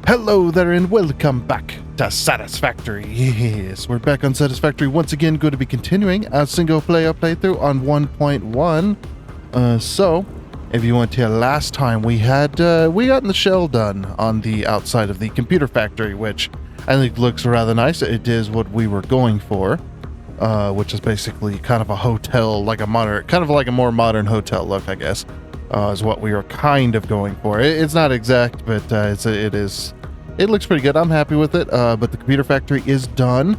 Hello there and welcome back to Satisfactory. Yes, we're back on Satisfactory once again, going to be continuing our single player playthrough on 1.1. So, if you went to last time, we got the shell done on the outside of the computer factory, which I think looks rather nice. It is what we were going for, which is basically kind of a hotel, like a more modern hotel look, I guess. Is what we were kind of going for. It's not exact, but it looks pretty good. I'm happy with it. But the computer factory is done,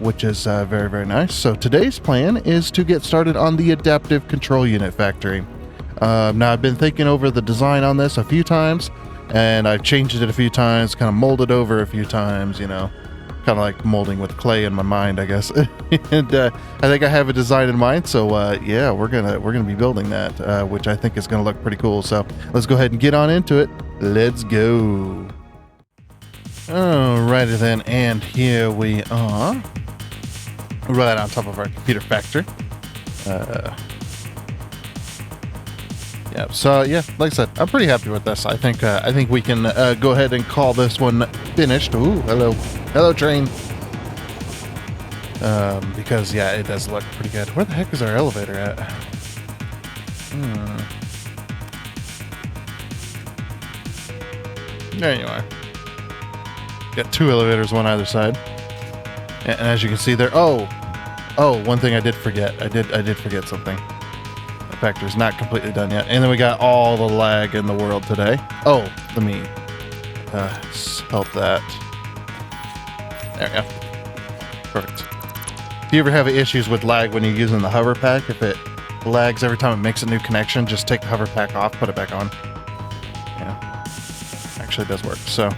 which is very, very nice. So today's plan is to get started on the adaptive control unit factory. Now I've been thinking over the design on this a few times, and I've changed it a few times, kind of molded over a few times, you know, kind of like molding with clay in my mind, I guess. And I think I have a design in mind, so yeah, we're gonna be building that, which I think is gonna look pretty cool. So let's go ahead and get on into it. Let's go. Alrighty then, and here we are, right on top of our computer factory. Yeah, so yeah, like I said, I'm pretty happy with this. I think we can go ahead and call this one finished. Ooh, hello train. Because yeah, it does look pretty good. Where the heck is our elevator at? There you are. Got two elevators, one either side. And as you can see there, oh, one thing I did forget. I did forget something. The factory's not completely done yet. And then we got all the lag in the world today. Oh, let me help that. There we go. Perfect. If you ever have issues with lag when you're using the hover pack, if it lags every time it makes a new connection, just take the hover pack off, put it back on. Yeah, actually does work. So,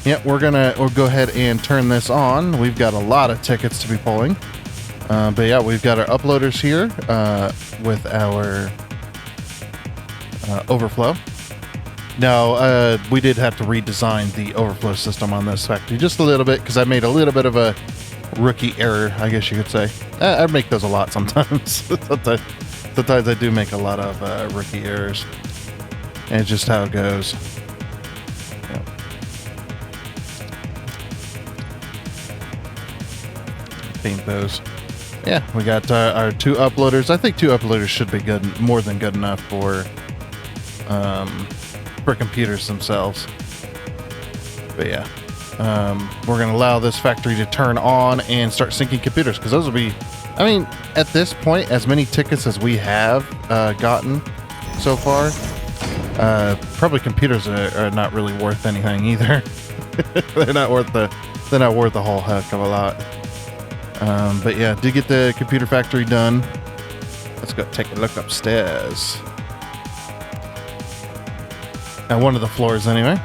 yeah, we'll go ahead and turn this on. We've got a lot of tickets to be pulling. But yeah, we've got our uploaders here with our overflow. Now, we did have to redesign the overflow system on this factory just a little bit because I made a little bit of a rookie error, I guess you could say. I make those a lot sometimes. Sometimes I do make a lot of rookie errors. And it's just how it goes. Yep. Paint those. Yeah, we got our two uploaders. I think two uploaders should be good, more than good enough for computers themselves. But yeah, we're going to allow this factory to turn on and start syncing computers, because those will be, I mean, at this point, as many tickets as we have gotten so far, probably computers are not really worth anything either. They're not worth a whole heck of a lot. But yeah, did get the computer factory done. Let's go take a look upstairs. At one of the floors anyway.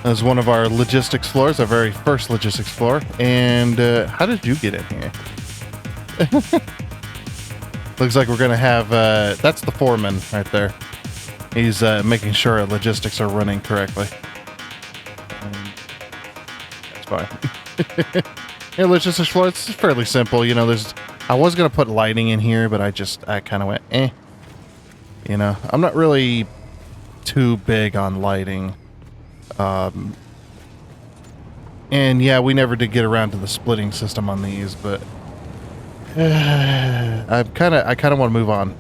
That was one of our logistics floors, our very first logistics floor. And how did you get in here? Looks like we're going to have, that's the foreman right there. He's making sure our logistics are running correctly. That's fine. Yeah, logistics floor, it's fairly simple. You know, I was going to put lighting in here, but I kind of went, You know, I'm not really too big on lighting. And yeah, we never did get around to the splitting system on these, but I kind of want to move on.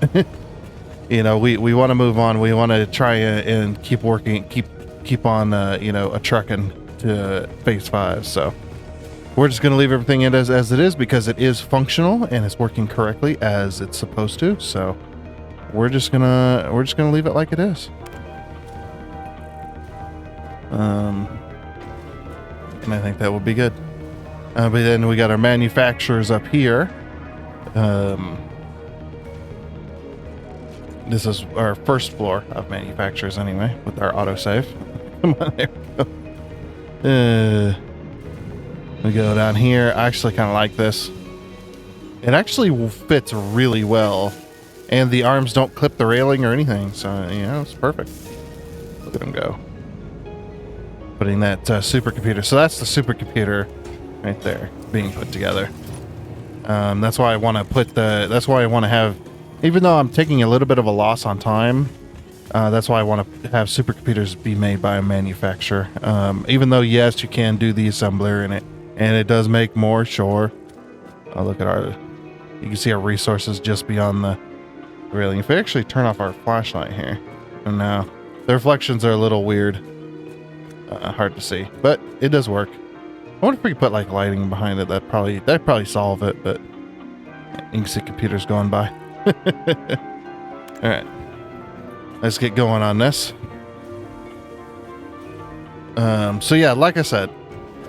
You know, we want to move on. We want to try and keep working, keep on, you know, a trucking to phase 5. So we're just going to leave everything in as it is, because it is functional and it's working correctly as it's supposed to. So we're just gonna leave it like it is. And I think that will be good. But then we got our manufacturers up here. This is our first floor of manufacturers anyway, with our autosave. Come on, there we go. We go down here. I actually kind of like this. It actually fits really well. And the arms don't clip the railing or anything. So, you know, it's perfect. Look at them go. Putting that supercomputer. So that's the supercomputer right there being put together. That's why I want to have, even though I'm taking a little bit of a loss on time, That's why I want to have supercomputers be made by a manufacturer. Even though, yes, you can do the assembler in it, and it does make more, sure. Oh, look at you can see our resources just beyond the railing. If we actually turn off our flashlight here, and now the reflections are a little weird. Hard to see, but it does work. I wonder if we could put like lighting behind it. That'd probably solve it, but you can see computers going by. All right. Let's get going on this. So yeah, like I said,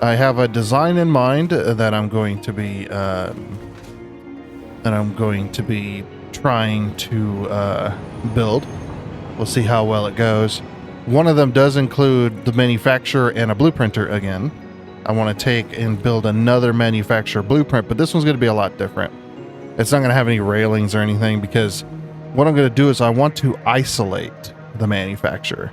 I have a design in mind that I'm going to be trying to build. We'll see how well it goes. One of them does include the manufacturer and a blueprinter again. I want to take and build another manufacturer blueprint, but this one's going to be a lot different. It's not going to have any railings or anything, because what I'm going to do is I want to isolate the manufacturer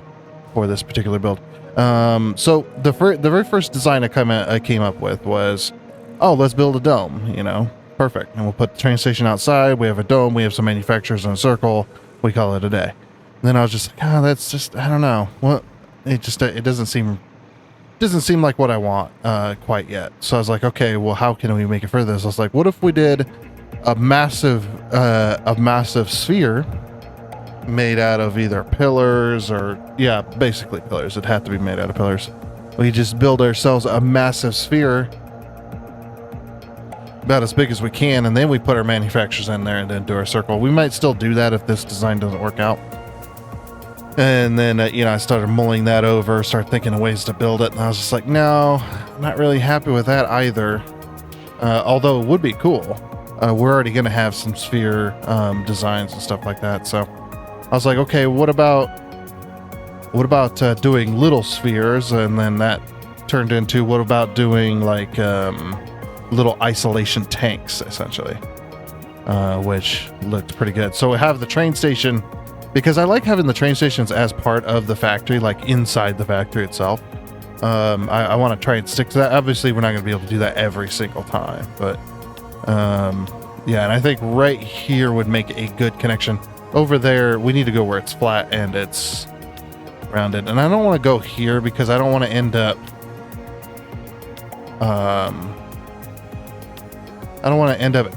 for this particular build. So the very first design I came up with was, oh, let's build a dome, perfect. And we'll put the train station outside. We have a dome. We have some manufacturers in a circle. We call it a day. And then I was just like, oh, that's just, I don't know. What? It doesn't seem like what I want quite yet. So I was like, okay, well, how can we make it further? So I was like, what if we did a massive sphere made out of either pillars or, yeah, basically pillars. It'd have to be made out of pillars. We just build ourselves a massive sphere about as big as we can, and then we put our manufacturers in there and then do our circle. We might still do that if this design doesn't work out. And then, I started mulling that over, started thinking of ways to build it, and I was just like, no, I'm not really happy with that either. Although it would be cool. We're already going to have some sphere designs and stuff like that. So I was like, okay, what about doing little spheres? And then that turned into, what about doing like little isolation tanks, essentially, which looked pretty good. So we have the train station, because I like having the train stations as part of the factory, like inside the factory itself. I want to try and stick to that. Obviously, we're not going to be able to do that every single time, but yeah, and I think right here would make a good connection. Over there, we need to go where it's flat and it's rounded. And I don't want to go here because I don't want to end up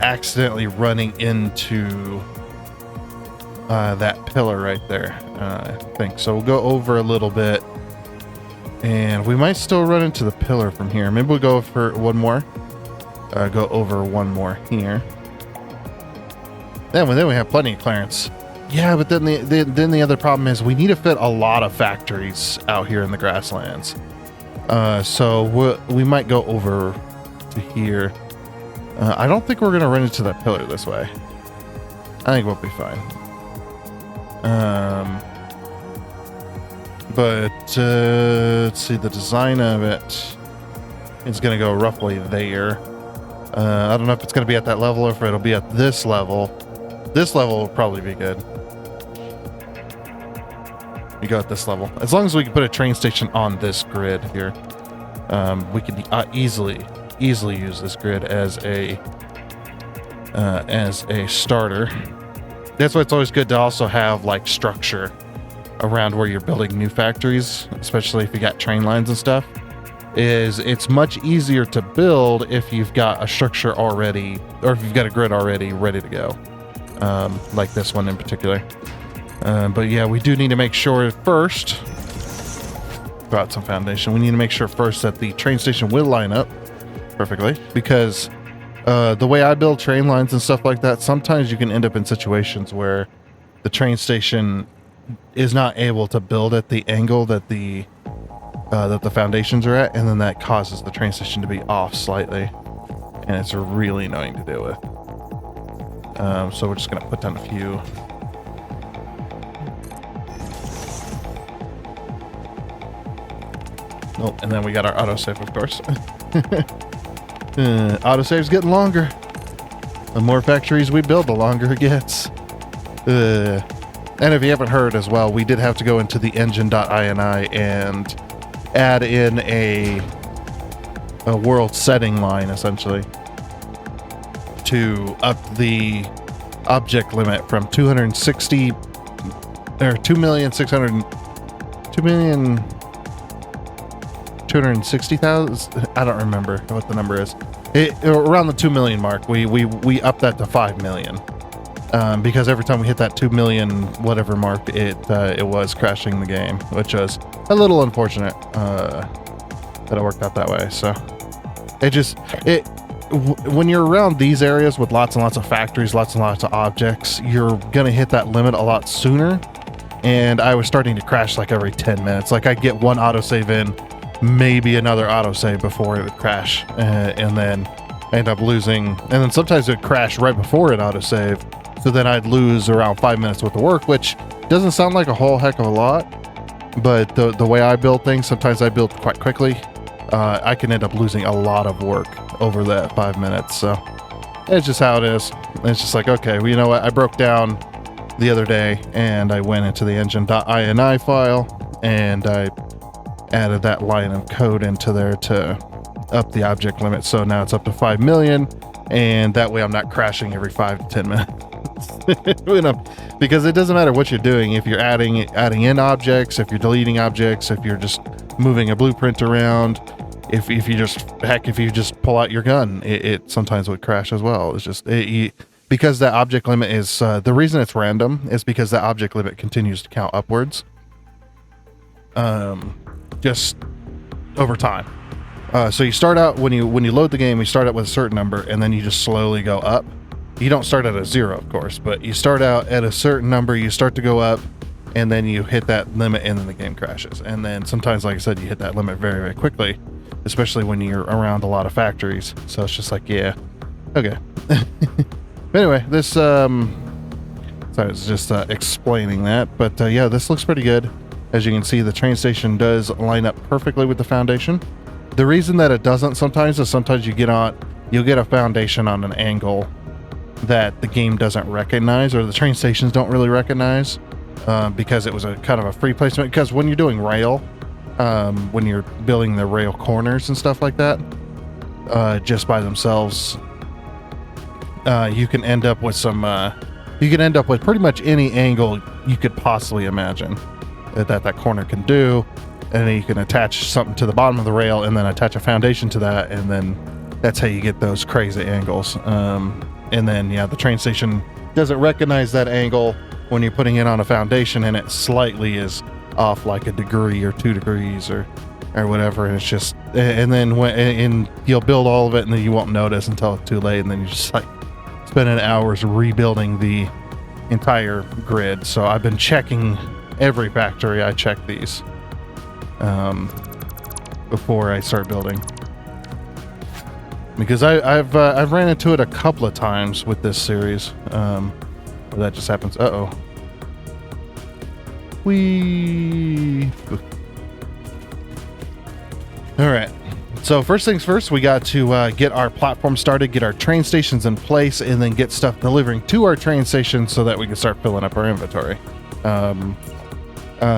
accidentally running into that pillar right there, I think. So we'll go over a little bit, and we might still run into the pillar from here. Maybe we'll go for one more. Go over one more here. Then we have plenty of clearance. Yeah, but then the other problem is we need to fit a lot of factories out here in the grasslands. So we might go over to here. I don't think we're going to run into that pillar this way. I think we'll be fine. But let's see, the design of it is going to go roughly there. I don't know if it's going to be at that level or if it'll be at this level. This level will probably be good. We go at this level. As long as we can put a train station on this grid here, we can easily use this grid as a starter. That's why it's always good to also have like structure around where you're building new factories, especially if you got train lines and stuff. It's much easier to build if you've got a structure already, or if you've got a grid already ready to go, like this one in particular. But yeah, we do need to make sure first, about some foundation, we need to make sure first that the train station will line up perfectly, because the way I build train lines and stuff like that, sometimes you can end up in situations where the train station is not able to build at the angle that the foundations are at, and then that causes the train station to be off slightly, and it's really annoying to deal with. So we're just going to put down a few. Oh, and then we got our autosave, of course. Autosave's getting longer. The more factories we build, the longer it gets. And if you haven't heard as well, we did have to go into the engine.ini and add in a world setting line, essentially, to up the object limit from 260 or 2,260,000. I don't remember what the number is. Around the 2 million mark. We upped that to 5 million. Because every time we hit that 2 million whatever mark, it was crashing the game, which was a little unfortunate that it worked out that way. So when you're around these areas with lots and lots of factories, lots and lots of objects, you're gonna hit that limit a lot sooner. And I was starting to crash like every 10 minutes. Like I'd get one autosave in, maybe another autosave before it would crash, and then end up losing. And then sometimes it would crash right before it autosave. So then I'd lose around 5 minutes worth of work, which doesn't sound like a whole heck of a lot, but the way I build things, sometimes I build quite quickly. I can end up losing a lot of work over that 5 minutes. So it's just how it is. It's just like, okay, well, you know what? I broke down the other day and I went into the engine.ini file and I added that line of code into there to up the object limit. So now it's up to 5 million, and that way I'm not crashing every 5 to 10 minutes. Because it doesn't matter what you're doing. If you're adding in objects, if you're deleting objects, if you're just moving a blueprint around, if you just pull out your gun, it sometimes would crash as well. It's just because that object limit is the reason it's random is because that object limit continues to count upwards, just over time. So you start out when you load the game, you start out with a certain number, and then you just slowly go up. You don't start at a 0, of course, but you start out at a certain number, you start to go up, and then you hit that limit, and then the game crashes. And then sometimes, like I said, you hit that limit very, very quickly, especially when you're around a lot of factories. So it's just like, yeah, okay. But anyway, this, so I was just explaining that, but yeah, this looks pretty good. As you can see, the train station does line up perfectly with the foundation. The reason that it doesn't sometimes is sometimes you'll get a foundation on an angle that the game doesn't recognize, or the train stations don't really recognize, because it was a kind of a free placement. Because when you're doing rail, when you're building the rail corners and stuff like that, just by themselves, you can end up with pretty much any angle you could possibly imagine that corner can do. And then you can attach something to the bottom of the rail and then attach a foundation to that, and then that's how you get those crazy angles. And then, yeah, the train station doesn't recognize that angle when you're putting it on a foundation, and it slightly is off like a degree or 2 degrees or whatever. And it's just, and then and you'll build all of it, and then you won't notice until it's too late, and then you're just like spending hours rebuilding the entire grid. So I've been checking every factory. I check these before I start building, because I've ran into it a couple of times with this series. That just happens. All right. So first things first, we got to get our platform started, get our train stations in place, and then get stuff delivering to our train station so that we can start filling up our inventory.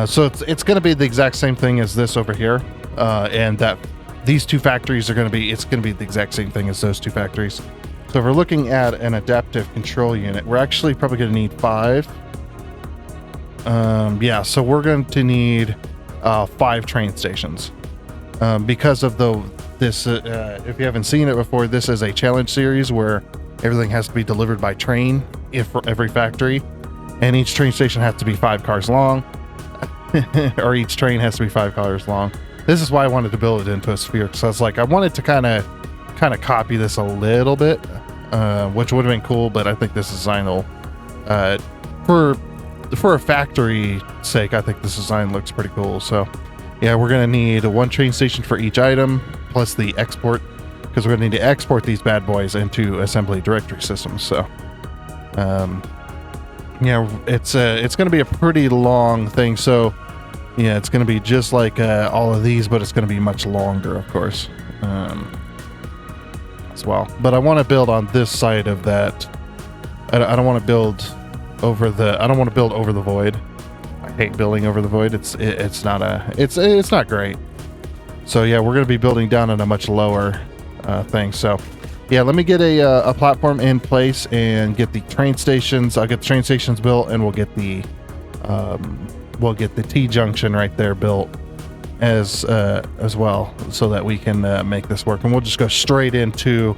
So it's going to be the exact same thing as this over here, and that these two factories are going to be, it's going to be the exact same thing as those two factories. So if we're looking at an adaptive control unit, we're actually probably going to need 5. Yeah, so we're going to need 5 train stations. Because of this, if you haven't seen it before, this is a challenge series where everything has to be delivered by train for every factory, and each train station has to be 5 cars long. Or each train has to be 5 cars long. This is why I wanted to build it into a sphere, because I was like, I wanted to kind of copy this a little bit, which would have been cool, but I think this design will, for a factory sake, I think this design looks pretty cool. So yeah, we're going to need 1 train station for each item, plus the export, because we're going to need to export these bad boys into assembly directory systems. So yeah, it's going to be a pretty long thing. So yeah, it's going to be just like all of these, but it's going to be much longer, of course, as well. But I want to build on this side of that. I don't want to build over the. I don't want to build over the void. I hate building over the void. It's not great. So yeah, we're going to be building down on a much lower thing. So yeah, let me get a platform in place and get the train stations. I'll get the train stations built, and we'll get the we'll get the T-junction right there built as well, so that we can make this work. And we'll just go straight into,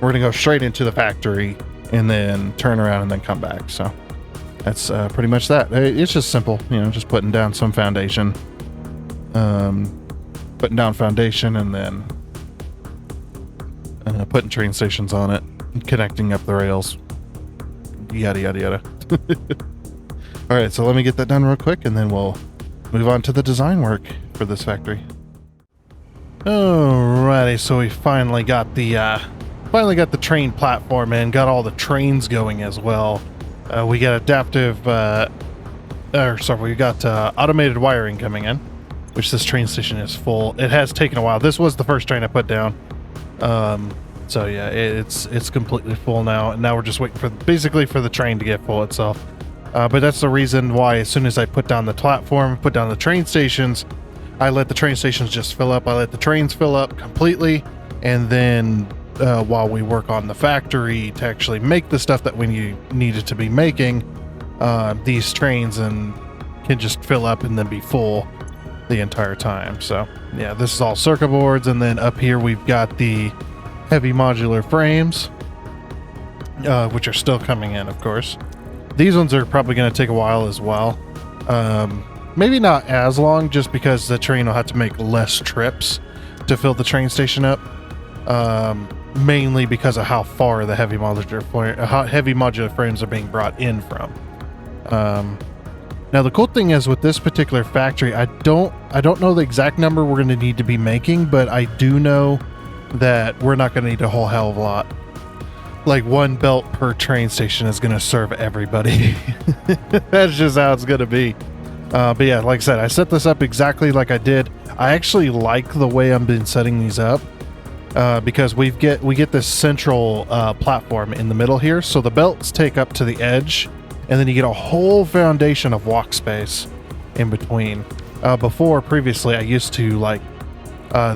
we're gonna go straight into the factory and then turn around and then come back. So that's pretty much that. It's just simple, you know, just putting down some foundation, putting down foundation, and then putting train stations on it, connecting up the rails, yada yada yada. All right, so let me get that done real quick, and then we'll move on to the design work for this factory. Alrighty, so we finally got the train platform in, got all the trains going as well. We got automated wiring coming in, which this train station is full. It has taken a while. This was the first train I put down. So yeah, it's completely full now, and now we're just waiting for basically for the train to get full itself. But that's the reason why as soon as I put down the platform, put down the train stations, I let the train stations just fill up. I let the trains fill up completely, and then while we work on the factory to actually make the stuff that we needed to be making, these trains and can just fill up and then be full the entire time. So yeah, this is all circuit boards, and then up here we've got the heavy modular frames, which are still coming in, of course. These ones are probably going to take a while as well. Maybe not as long, just because the train will have to make less trips to fill the train station up. Mainly because of how far the heavy modular frames are being brought in from. Now the cool thing is with this particular factory, I don't know the exact number we're going to need to be making, but I do know that we're not going to need a whole hell of a lot. Like one belt per train station is going to serve everybody. That's just how it's going to be. But yeah, like I said, I set this up exactly like I did. I actually like the way I've been setting these up, because we get this central platform in the middle here, so the belts take up to the edge, and then you get a whole foundation of walk space in between. Previously, I used to like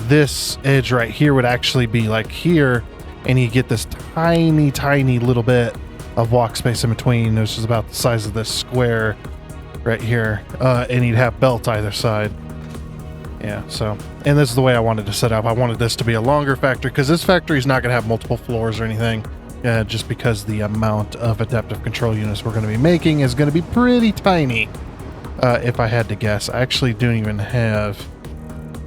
this edge right here would actually be like here, and you get this tiny little bit of walk space in between. This is about the size of this square right here, and you'd have belts either side. Yeah, so, and this is the way I wanted to set up. I wanted this to be a longer factory, because this factory is not going to have multiple floors or anything, just because the amount of adaptive control units we're going to be making is going to be pretty tiny. If I had to guess, I actually don't even have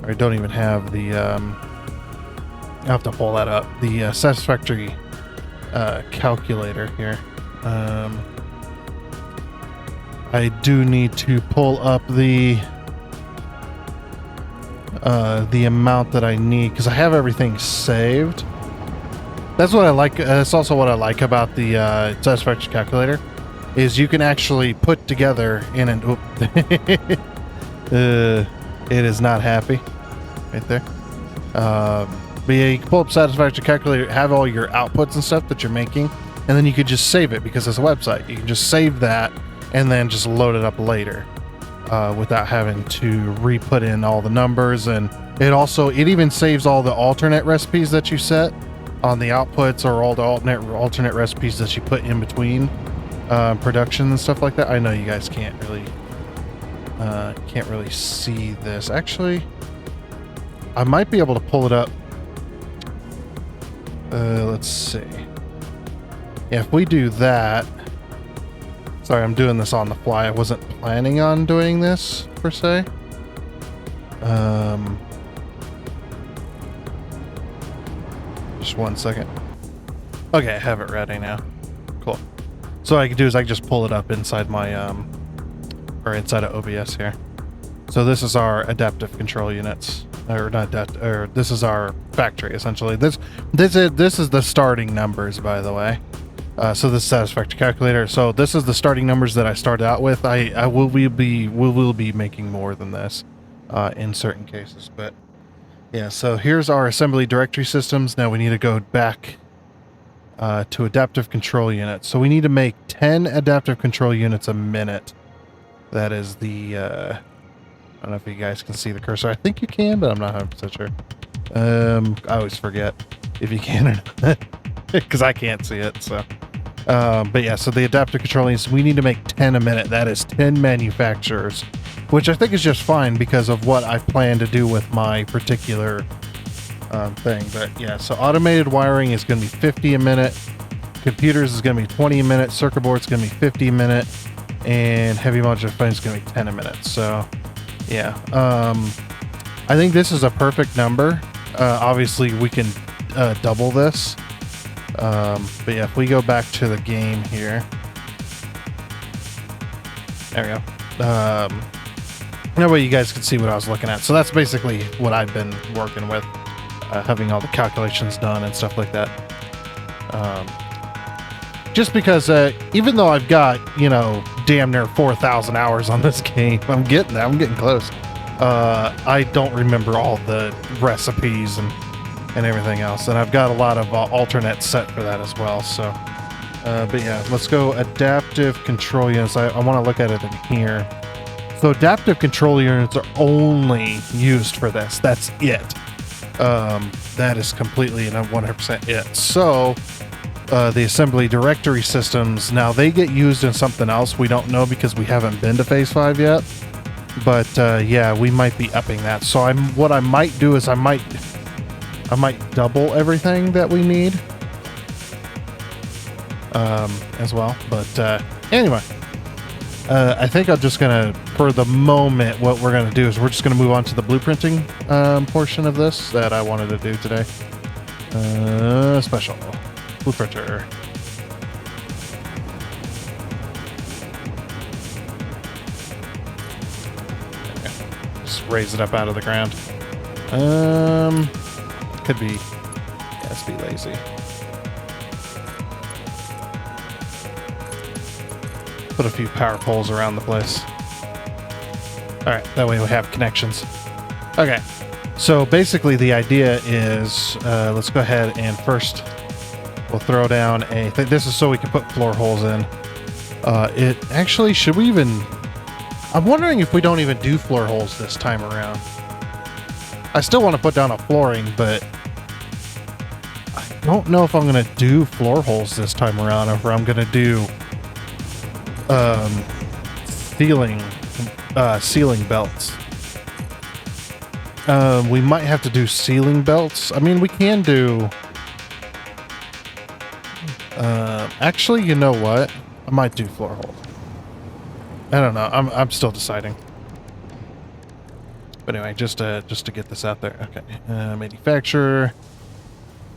the, I'll have to pull that up, the Satisfactory calculator here. I do need to pull up the amount that I need, because I have everything saved. That's what I like. That's also what I like about the Satisfactory calculator, is you can actually put together in an it is not happy right there. But yeah, you can pull up Satisfactory calculator, have all your outputs and stuff that you're making, and then you could just save it, because it's a website. You can just save that and then just load it up later, without having to re-put in all the numbers. And it even saves all the alternate recipes that you set on the outputs, or all the alternate recipes that you put in between production and stuff like that. I know you guys can't really see this. Actually, I might be able to pull it up. Let's see. Yeah, if we do that. Sorry, I'm doing this on the fly. I wasn't planning on doing this per se. Just 1 second. Okay, I have it ready now. Cool. So what I can do is I can just pull it up inside my inside of OBS here. So this is our adaptive control units, or not adaptive, or this is our factory essentially. This is the starting numbers, by the way. So this Satisfactory calculator. So this is the starting numbers that I started out with. We will be making more than this in certain cases, but yeah. So here's our assembly directory systems. Now we need to go back to adaptive control units. So we need to make 10 adaptive control units a minute. That is the I don't know if you guys can see the cursor. I think you can, but I'm not 100% sure. I always forget if you can or not, because I can't see it. So But yeah, so the adaptive control units, we need to make 10 a minute. That is 10 manufacturers, which I think is just fine because of what I plan to do with my particular thing. But yeah, so automated wiring is going to be 50 a minute. Computers is going to be 20 a minute. Circuit board is going to be 50 a minute. And heavy modular phone is going to be 10 a minute. So yeah, I think this is a perfect number. Obviously, we can double this. But yeah, if we go back to the game here, there we go. That way you guys can see what I was looking at. So that's basically what I've been working with, having all the calculations done and stuff like that. Just because even though I've got, you know, damn near 4,000 hours on this game, I'm getting there. I'm getting close. I don't remember all the recipes and everything else, and I've got a lot of alternates set for that as well. So but yeah, let's go adaptive control units. I want to look at it in here. So adaptive control units are only used for this. That's it. That is completely and 100% it. So the assembly directory systems, now they get used in something else we don't know because we haven't been to phase 5 yet. But yeah, we might be upping that. So what I might do is I might double everything that we need as well. But anyway, I think I'm just gonna, for the moment, what we're gonna do is we're just gonna move on to the blueprinting portion of this that I wanted to do today. Special blueprinter. Just raise it up out of the ground. Could be, let's be lazy. Put a few power poles around the place. All right, that way we have connections. Okay, so basically the idea is, let's go ahead and first we'll throw down this is so we can put floor holes in. It actually, should we even, I'm wondering if we don't even do floor holes this time around. I still want to put down a flooring, but I don't know if I'm going to do floor holes this time around, or if I'm going to do ceiling belts. We might have to do ceiling belts. I mean, we can do... actually, you know what? I might do floor holes. I don't know. I'm still deciding. But anyway, just to get this out there. Okay, manufacturer.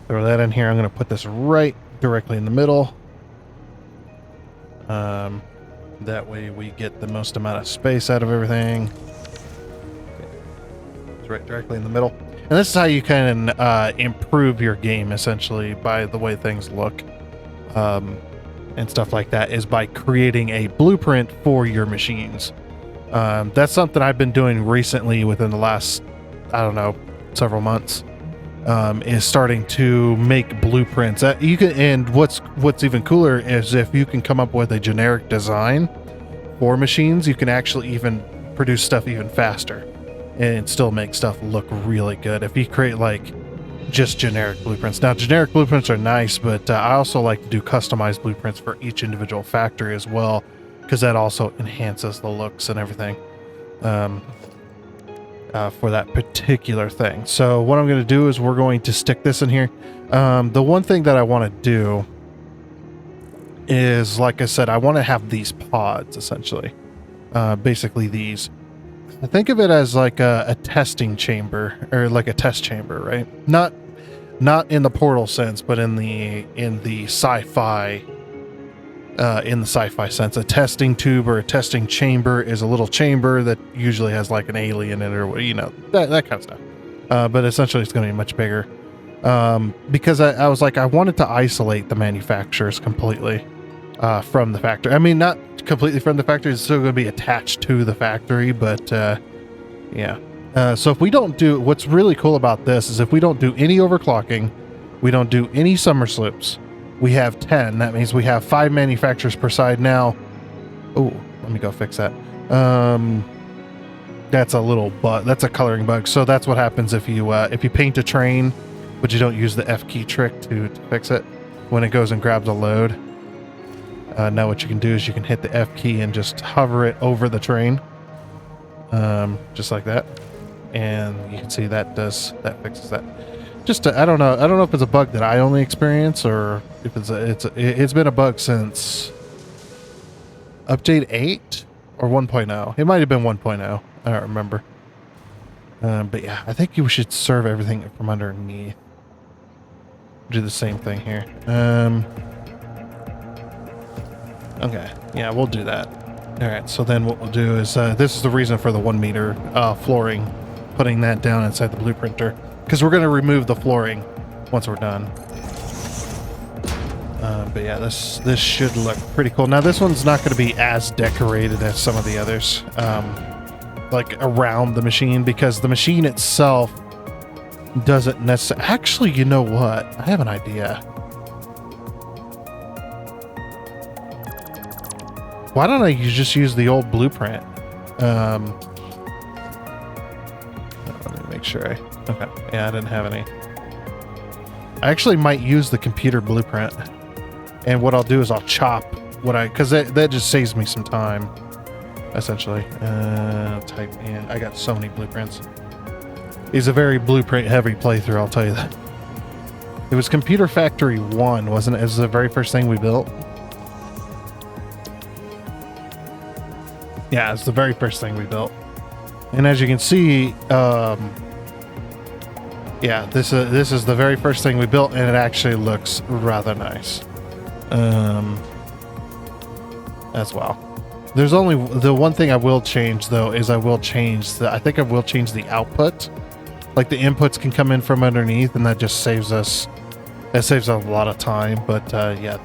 Throw that in here. I'm going to put this right directly in the middle. That way we get the most amount of space out of everything. It's right directly in the middle. And this is how you can improve your game, essentially, by the way things look. And stuff like that, is by creating a blueprint for your machines. That's something I've been doing recently within the last, I don't know, several months. Is starting to make blueprints. You can, and what's even cooler is if you can come up with a generic design for machines, you can actually even produce stuff even faster and still make stuff look really good. If you create like just generic blueprints. Now, generic blueprints are nice, but I also like to do customized blueprints for each individual factory as well, because that also enhances the looks and everything for that particular thing. So what I'm going to do is we're going to stick this in here. The one thing that I want to do is, like I said, I want to have these pods, essentially. Basically these. Think of it as like a testing chamber, or like a test chamber, right? Not in the Portal sense, but in the sci-fi sense. A testing tube or a testing chamber is a little chamber that usually has like an alien in it, or you know, that kind of stuff. But essentially it's going to be much bigger. Because I was like, I wanted to isolate the manufacturers completely from the factory. I mean, not completely from the factory. It's still going to be attached to the factory, but yeah. So if we don't do, what's really cool about this is if we don't do any overclocking, we don't do any summer slips, we have 10. That means we have 5 manufacturers per side now. Oh, let me go fix that. That's a little bug. That's a coloring bug. So that's what happens if you paint a train, but you don't use the F key trick to fix it when it goes and grabs a load. Now what you can do is you can hit the F key and just hover it over the train, just like that, and you can see that fixes that. Just I don't know if it's a bug that I only experience or if it's been a bug since update 8 or 1.0. It might have been 1.0. I don't remember. But yeah, I think you should serve everything from underneath. Do the same thing here. Okay, yeah, we'll do that. All right, so then what we'll do is, this is the reason for the 1 meter flooring, putting that down inside the blueprinter, because we're going to remove the flooring once we're done. But yeah, this should look pretty cool. Now this one's not going to be as decorated as some of the others, like around the machine, because the machine itself doesn't necessarily... Actually, you know what? I have an idea. Why don't I just use the old blueprint? Let me make sure okay. Yeah, I didn't have any. I actually might use the computer blueprint. And what I'll do is I'll chop because that just saves me some time, essentially. Type in. I got so many blueprints. It's a very blueprint heavy playthrough, I'll tell you that. It was Computer Factory 1, wasn't it? It was the very first thing we built. Yeah, it's the very first thing we built. And as you can see, yeah, this is the very first thing we built, and it actually looks rather nice. As well. There's only the one thing I will change though is I think I will change the output. Like the inputs can come in from underneath, and that just saves us. It saves a lot of time. But yeah,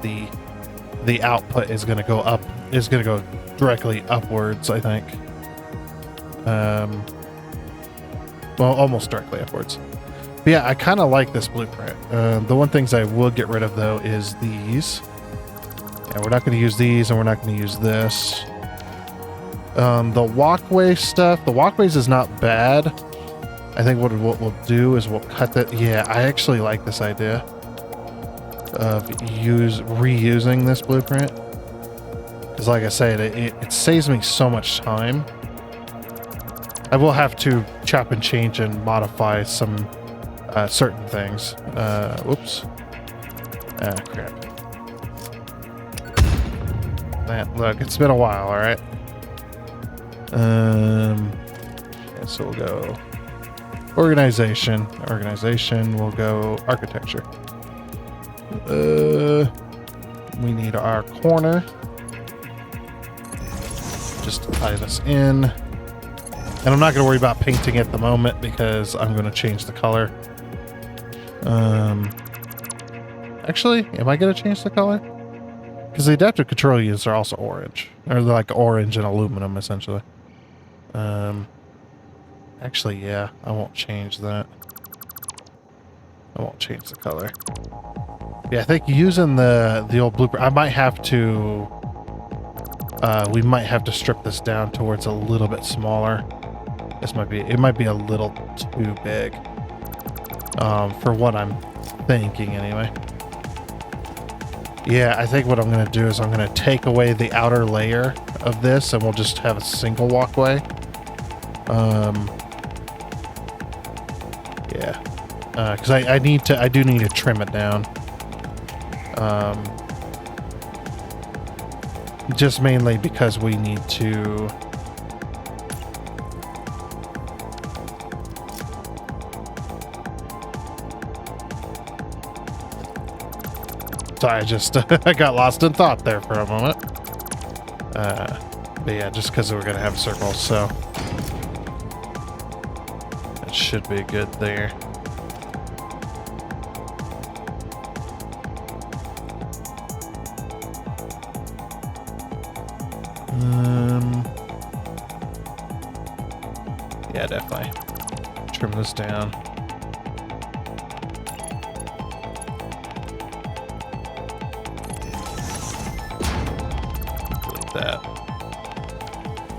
the output is going to go up. Is going to go directly upwards, I think. Well, almost directly upwards. But yeah, I kind of like this blueprint. The one things I will get rid of though is these. Yeah, we're not going to use these, and we're not going to use this. The walkway stuff. The walkways is not bad. I think what we'll do is we'll cut that. Yeah, I actually like this idea of reusing this blueprint. Because like I said, it saves me so much time. I will have to chop and change and modify some certain things. Whoops. Ah, crap. Look, it's been a while, alright? Yeah, so we'll go organization. Organization, we'll go architecture. We need our corner. Just tie this in. And I'm not going to worry about painting at the moment because I'm going to change the color. Actually, am I going to change the color? Because the adaptive control units are also orange. Or they're like orange and aluminum, essentially. Actually, yeah, I won't change that. I won't change the color. Yeah, I think using the old blueprint, I might have to... we might have to strip this down towards a little bit smaller. It might be a little too big. For what I'm thinking, anyway. Yeah, I think what I'm going to do is I'm going to take away the outer layer of this, and we'll just have a single walkway. Yeah, because I do need to trim it down. Just mainly because we need to. Sorry, I got lost in thought there for a moment. But yeah, just because we're gonna have circles, so it should be good there. Yeah, definitely. Trim this down. Delete that.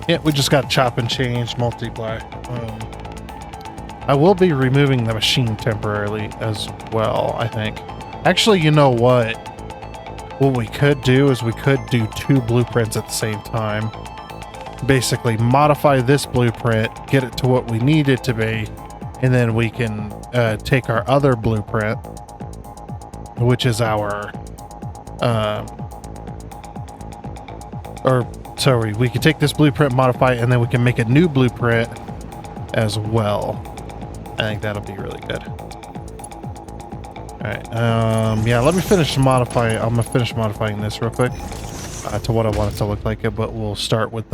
Yeah, we just got chop and change, multiply. I will be removing the machine temporarily as well, I think. Actually, you know what? what we could do is we could do 2 blueprints at the same time. Basically modify this blueprint, get it to what we need it to be, and then we can take our other blueprint, which is our we can take this blueprint, modify it, and then we can make a new blueprint as well. I think that'll be really good. All right, yeah, let me finish modifying. I'm gonna finish modifying this real quick to what I want it to look like. But we'll start with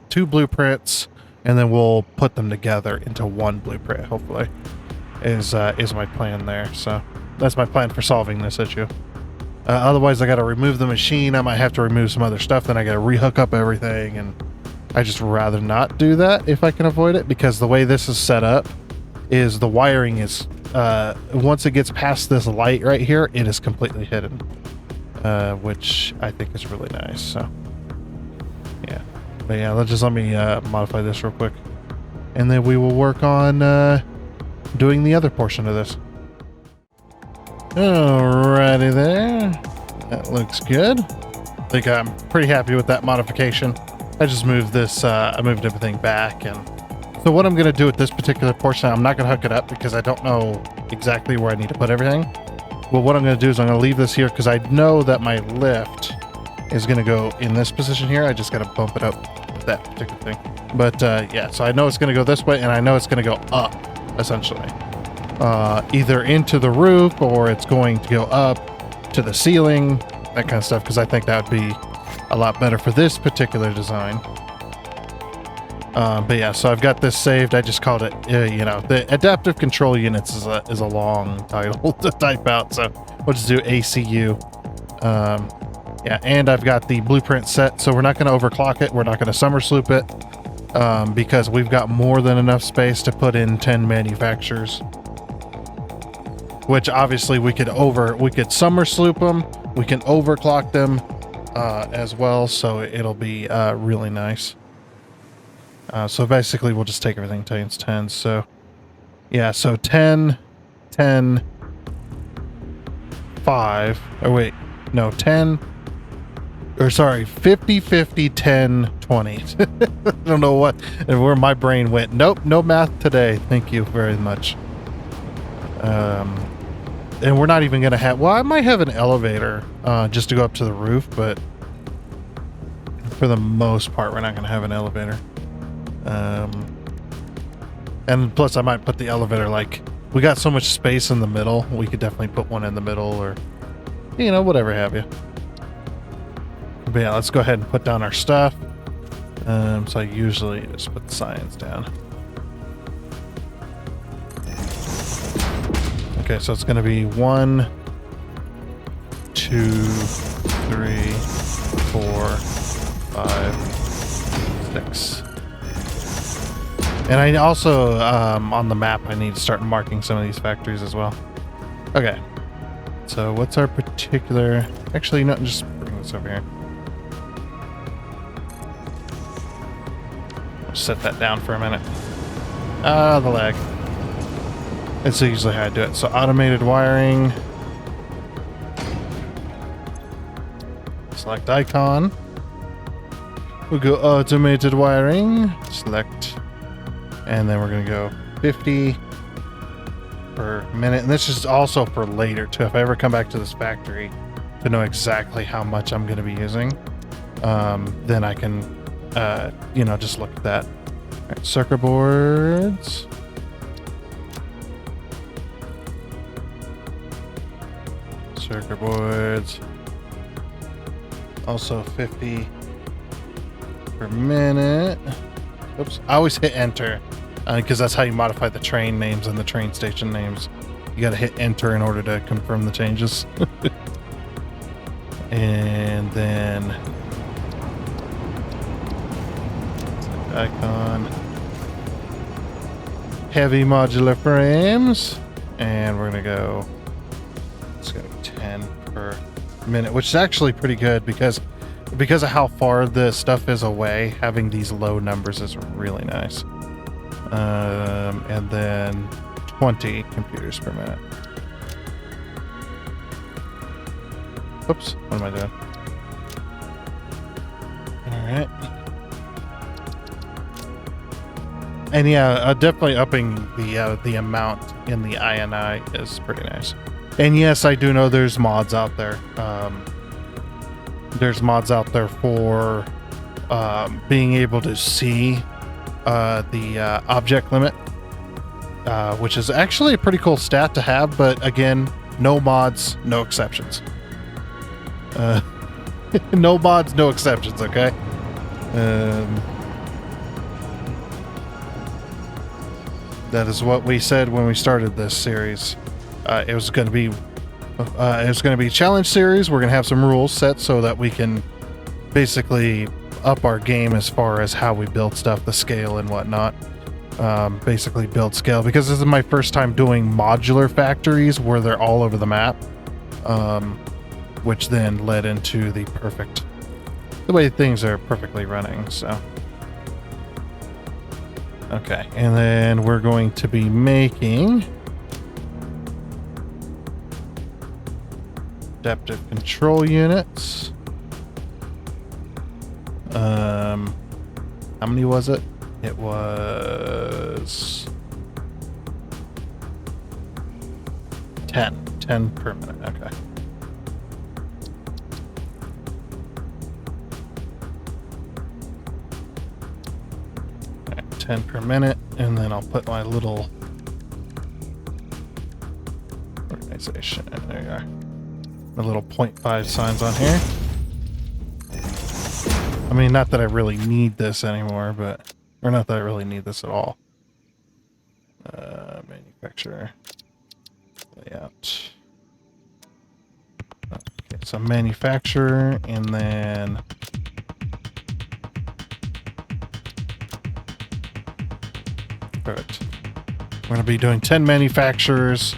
2 blueprints, and then we'll put them together into 1 blueprint. Hopefully, is my plan there. So that's my plan for solving this issue. Otherwise, I got to remove the machine. I might have to remove some other stuff. Then I got to rehook up everything, and I just rather not do that if I can avoid it, because the way this is set up is the wiring is once it gets past this light right here, it is completely hidden, which I think is really nice. So yeah, but yeah, let me modify this real quick, and then we will work on doing the other portion of this. Alrighty there, that looks good. I think I'm pretty happy with that modification. I just moved this, I moved everything back, and so what I'm going to do with this particular portion, I'm not going to hook it up because I don't know exactly where I need to put everything. But what I'm going to do is I'm going to leave this here because I know that my lift is going to go in this position here. I just got to bump it up with that particular thing. But yeah, so I know it's going to go this way, and I know it's going to go up, essentially. Either into the roof, or it's going to go up to the ceiling, that kind of stuff, because I think that would be a lot better for this particular design. But yeah, so I've got this saved. I just called it, you know, the adaptive control units is a long title to type out, so we'll just do ACU. Yeah, and I've got the blueprint set, so we're not going to overclock it. We're not going to summer sloop it, because we've got more than enough space to put in 10 manufacturers. Which obviously we could summer sloop them, we can overclock them as well, so it'll be really nice. So basically we'll just take everything times 10. So yeah, so 10, 10, 5, or wait, no, 10, or sorry, 50, 50, 10, 20. I don't know where my brain went. Nope, no math today. Thank you very much. And we're not even going to have... Well, I might have an elevator just to go up to the roof, but for the most part, we're not going to have an elevator. And plus, I might put the elevator, like... We got so much space in the middle, we could definitely put one in the middle, or... You know, whatever have you. But yeah, let's go ahead and put down our stuff. So I usually just put the science down. Okay, so it's going to be 1, 2, 3, 4, 5, 6. And I also, on the map, I need to start marking some of these factories as well. Okay. So what's our particular... Actually, no, just bring this over here. Set that down for a minute. The lag. It's usually how I do it. So automated wiring. Select icon. We'll go automated wiring. Select. And then we're going to go 50 per minute. And this is also for later too. If I ever come back to this factory to know exactly how much I'm going to be using, then I can, you know, just look at that. All right, circuit boards. Circuit boards. Also 50 per minute. Oops, I always hit enter because that's how you modify the train names and the train station names. You got to hit enter in order to confirm the changes. And then icon, heavy modular frames, and we're gonna go, let's go 10 per minute, which is actually pretty good because of how far the stuff is away. Having these low numbers is really nice. And then 20 computers per minute. Oops, what am I doing? Alright. And yeah, definitely upping the amount in the INI is pretty nice. And yes, I do know there's mods out there. There's mods out there for being able to see the object limit, which is actually a pretty cool stat to have, but again, no mods, no exceptions. No mods, no exceptions, okay? That is what we said when we started this series. It was going to be a challenge series. We're going to have some rules set so that we can basically up our game as far as how we build stuff, the scale and whatnot. Basically build scale, because this is my first time doing modular factories where they're all over the map, which then led into the way things are perfectly running. So okay, and then we're going to be making adaptive control units. How many was it? It was 10 per minute. Okay. All right, 10 per minute, and then I'll put my little organization. There you are. My little 0.5 signs on here. I mean, not that I really need this anymore, but, or not that I really need this at all. Manufacturer, layout. Okay, so manufacturer, and then perfect. We're going to be doing 10 manufacturers.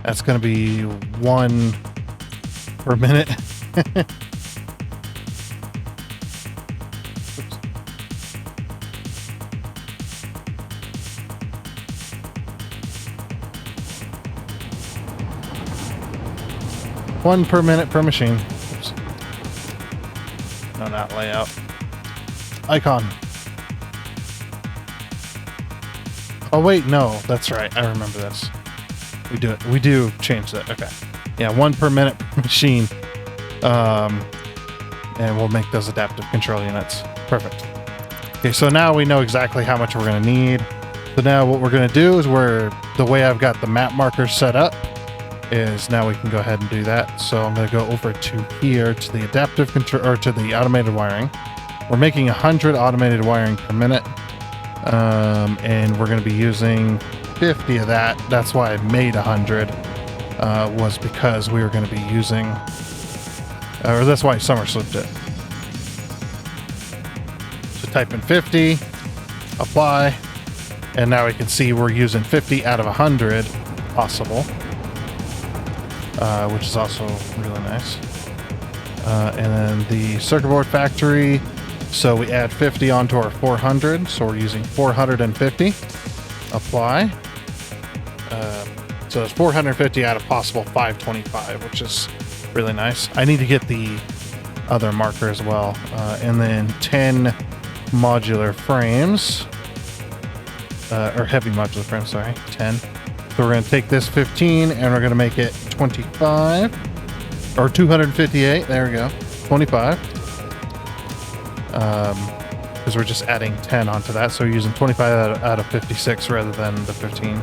That's going to be 1 per minute. One per minute per machine. Oops. No, not layout. Icon. Oh wait, no, that's right. I remember this. We do it. We do change that. Okay. Yeah, 1 per minute per machine. And we'll make those adaptive control units. Perfect. Okay, so now we know exactly how much we're going to need. So now what we're going to do is the way I've got the map markers set up is now we can go ahead and do that. So I'm going to go over to here to the adaptive control, or to the automated wiring. We're making 100 automated wiring per minute. And we're going to be using 50 of that. That's why I made 100, was because we were going to be using, or that's why Summer slipped it. So type in 50, apply, and now we can see we're using 50 out of 100 possible, which is also really nice. And then the circuit board factory, so we add 50 onto our 400, so we're using 450. Apply. So it's 450 out of possible 525, which is really nice. I need to get the other marker as well. And then 10 modular frames, or heavy modular frames, sorry, 10. So we're going to take this 15 and we're going to make it 25, or 258, there we go, 25. Because we're just adding 10 onto that, so we're using 25 out of 56 rather than the 15.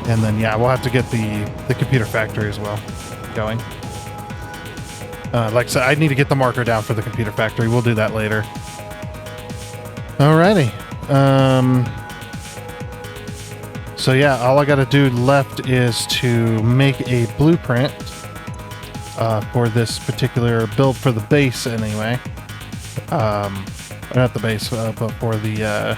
And then yeah, we'll have to get the computer factory as well going. Like I said, I need to get the marker down for the computer factory. We'll do that later. Alrighty. So yeah, all I got to do left is to make a blueprint for this particular build for the base anyway. Not the base, but for the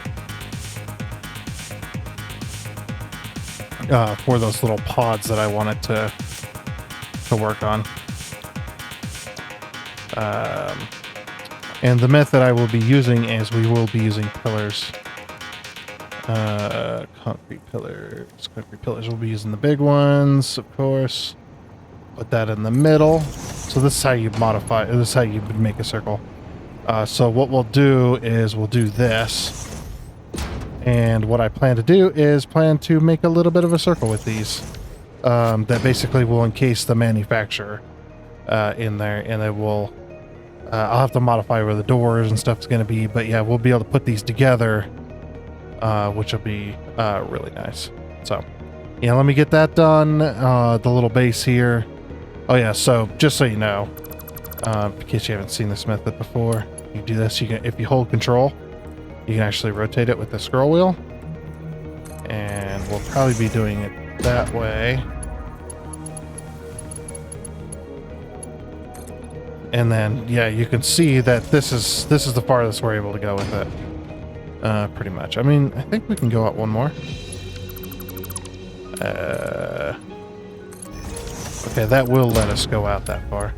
for those little pods that I wanted to work on. And the method I will be using is we will be using pillars. Concrete pillars. We'll be using the big ones, of course. Put that in the middle. So this is how you modify, this is how you would make a circle. So what we'll do is we'll do this. And what I plan to do is plan to make a little bit of a circle with these. That basically will encase the manufacturer in there, and it will... I'll have to modify where the doors and stuff is going to be, but yeah, we'll be able to put these together, which will be really nice. So, yeah, let me get that done. The little base here. Oh yeah, so just so you know, in case you haven't seen this method before, you do this. You can, if you hold control, you can actually rotate it with the scroll wheel, and we'll probably be doing it that way. And then, yeah, you can see that this is the farthest we're able to go with it. Pretty much. I mean, I think we can go out one more. Okay, that will let us go out that far.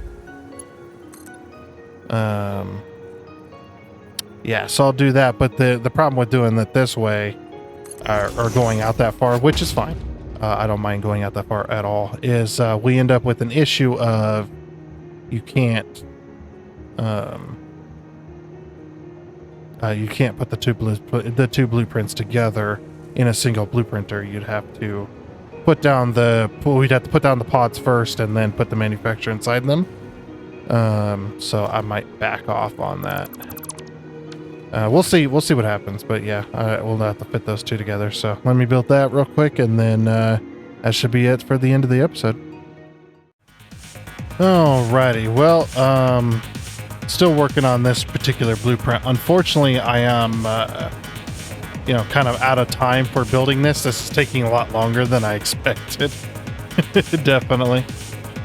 Yeah, so I'll do that. But the problem with doing it this way, or going out that far, which is fine. I don't mind going out that far at all, is we end up with an issue of you can't put the two blueprints together in a single blueprinter. You'd have to we'd have to put down the pods first and then put the manufacturer inside them. So I might back off on that. We'll see what happens, but yeah, we'll have to fit those two together. So let me build that real quick, and then that should be it for the end of the episode. Alrighty, well, still working on this particular blueprint. Unfortunately, I am, kind of out of time for building this. This is taking a lot longer than I expected. Definitely.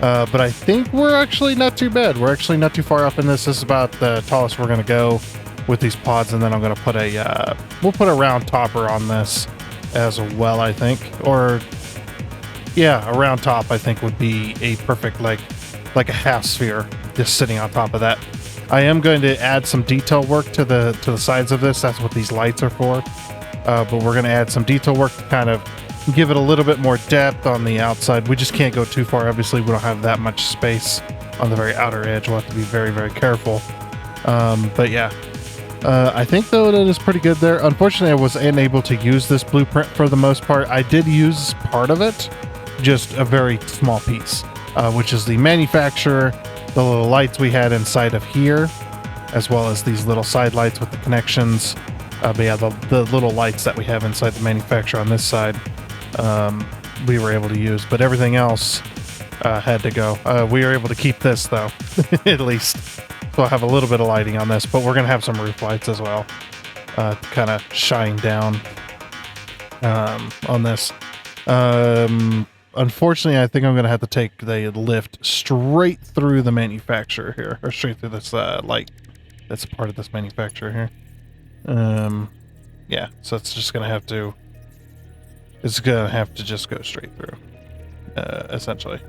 But I think we're actually not too bad. We're actually not too far up in this. This is about the tallest we're going to go with these pods, and then I'm going to put we'll put a round topper on this as well, I think. Or, yeah, a round top, I think, would be a perfect, like a half sphere just sitting on top of that. I am going to add some detail work to the sides of this. That's what these lights are for. But we're going to add some detail work to kind of give it a little bit more depth on the outside. We just can't go too far. Obviously, we don't have that much space on the very outer edge. We'll have to be very, very careful. But yeah, I think though it is pretty good there. Unfortunately, I was unable to use this blueprint for the most part. I did use part of it, just a very small piece, which is the manufacturer, the little lights we had inside of here, as well as these little side lights with the connections. But yeah, the little lights that we have inside the manufacturer on this side, we were able to use, but everything else had to go. We were able to keep this though, at least. So I'll have a little bit of lighting on this, but we're going to have some roof lights as well, to kind of shine down on this. Unfortunately, I think I'm going to have to take the lift straight through the manufacturer here, or straight through this light that's a part of this manufacturer here. Yeah, so it's just going to have to, just go straight through, essentially.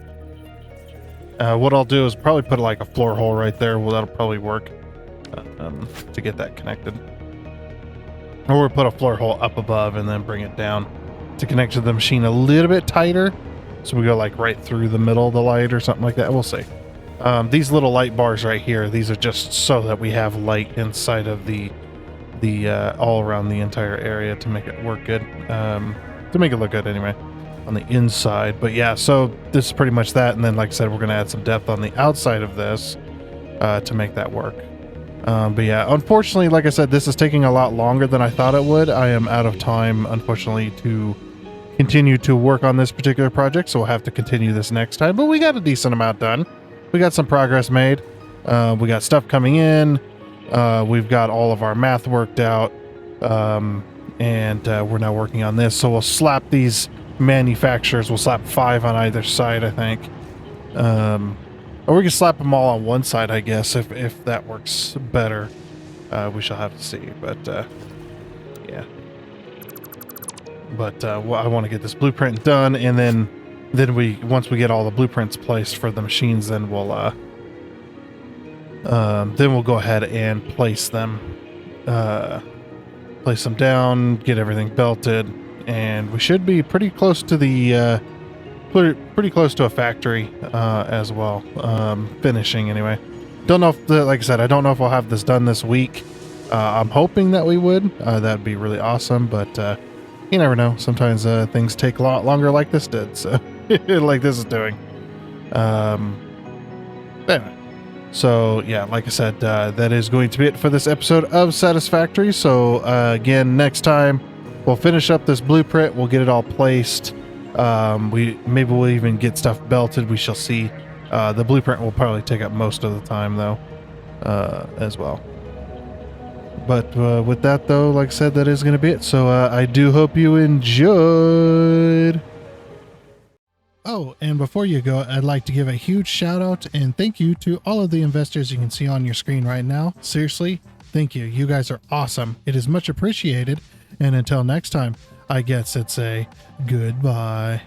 What I'll do is probably put like a floor hole right there. Well, that'll probably work to get that connected. Or we'll put a floor hole up above and then bring it down to connect to the machine a little bit tighter. So we go like right through the middle of the light or something like that. We'll see. These little light bars right here, these are just so that we have light inside of the all around the entire area to make it work good. To make it look good anyway on the inside. But yeah, so this is pretty much that. And then like I said, we're going to add some depth on the outside of this to make that work. But yeah, unfortunately, like I said, this is taking a lot longer than I thought it would. I am out of time, unfortunately, to continue to work on this particular project, so we'll have to continue this next time. But we got a decent amount done. We got some progress made. We got stuff coming in. We've got all of our math worked out. And we're now working on this. So we'll slap these manufacturers. We'll slap 5 on either side, I think. Or we can slap them all on one side, I guess, if that works better. We shall have to see. But yeah. But well, I want to get this blueprint done, and then once we get all the blueprints placed for the machines, then we'll go ahead and place them down, get everything belted, and we should be pretty close to the pretty close to a factory as well, finishing anyway. Don't know if like I said, I don't know if we'll have this done this week. I'm hoping that we would. That'd be really awesome, but you never know. Sometimes things take a lot longer, like this did. So, like this is doing. Anyway. So yeah, like I said, that is going to be it for this episode of Satisfactory. So again, next time we'll finish up this blueprint. We'll get it all placed. Maybe we'll even get stuff belted. We shall see. The blueprint will probably take up most of the time though, as well. But with that though, like I said, that is going to be it. So I do hope you enjoyed. Oh, and before you go, I'd like to give a huge shout out and thank you to all of the investors you can see on your screen right now. Seriously, thank you. You guys are awesome. It is much appreciated. And until next time, I guess it's a goodbye.